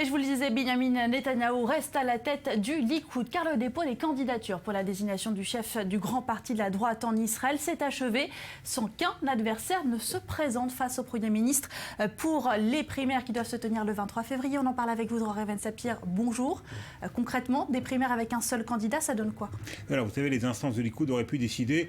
Et je vous le disais, Benyamin Netanyahou reste à la tête du Likoud, car le dépôt des candidatures pour la désignation du chef du grand parti de la droite en Israël s'est achevé sans qu'un adversaire ne se présente face au Premier ministre pour les primaires qui doivent se tenir le 23 février. On en parle avec vous, Dror Sapir. Bonjour. Concrètement, des primaires avec un seul candidat, ça donne quoi? Alors, vous savez, les instances de Likoud auraient pu décider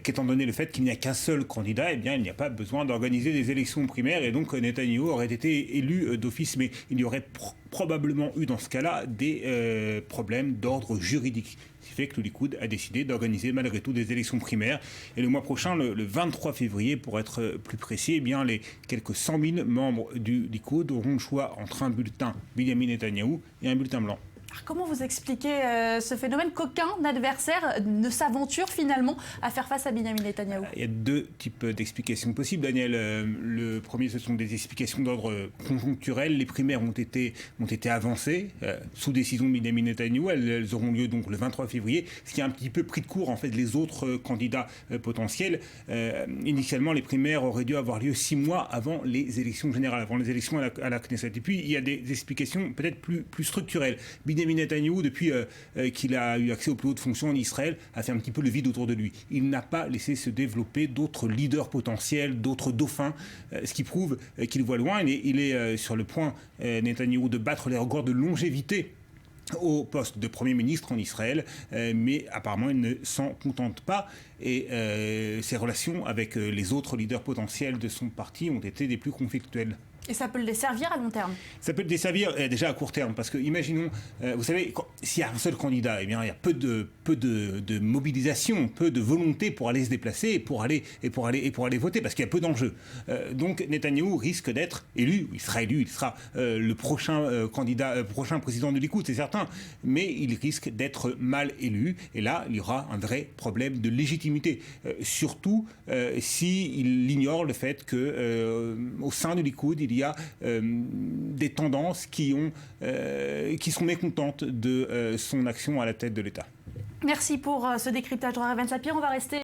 qu'étant donné le fait qu'il n'y a qu'un seul candidat, eh bien, il n'y a pas besoin d'organiser des élections primaires et donc Netanyahou aurait été élu d'office. Mais il y aurait probablement eu dans ce cas-là des problèmes d'ordre juridique. Ce qui fait que le Likoud a décidé d'organiser malgré tout des élections primaires. Et le mois prochain, le 23 février, pour être plus précis, eh bien, les quelques 100 000 membres du Likoud auront le choix entre un bulletin Benyamin Netanyahou et un bulletin blanc. Alors comment vous expliquez ce phénomène qu'aucun adversaire ne s'aventure finalement à faire face à Benyamin Netanyahou? Il y a deux types d'explications possibles, Daniel. Le premier, ce sont des explications d'ordre conjoncturel. Les primaires ont été avancées sous décision de Benyamin Netanyahou. Elles auront lieu donc le 23 février, ce qui a un petit peu pris de court en fait les autres candidats potentiels. Initialement, les primaires auraient dû avoir lieu 6 mois avant les élections générales, avant les élections à la Knesset. Et puis, il y a des explications peut-être plus structurelles. Benyamin Netanyahou, depuis qu'il a eu accès aux plus hautes fonctions en Israël, a fait un petit peu le vide autour de lui. Il n'a pas laissé se développer d'autres leaders potentiels, d'autres dauphins, ce qui prouve qu'il voit loin. Il est sur le point, Netanyahou, de battre les records de longévité au poste de Premier ministre en Israël, mais apparemment il ne s'en contente pas et ses relations avec les autres leaders potentiels de son parti ont été des plus conflictuelles. Et ça peut le desservir à long terme? Ça peut le desservir déjà à court terme, parce que imaginons, vous savez, s'il y a un seul candidat, eh bien, il y a peu de mobilisation, peu de volonté pour aller se déplacer et pour aller voter, parce qu'il y a peu d'enjeux. Donc Netanyahou risque d'être élu, il sera le prochain candidat, prochain président de Likoud, c'est certain, mais il risque d'être mal élu, et là, il y aura un vrai problème de légitimité, surtout s'il ignore le fait qu'au sein du Likoud, il y a des tendances qui sont mécontentes de son action à la tête de l'État. Merci pour ce décryptage, Dror Sapir. On va rester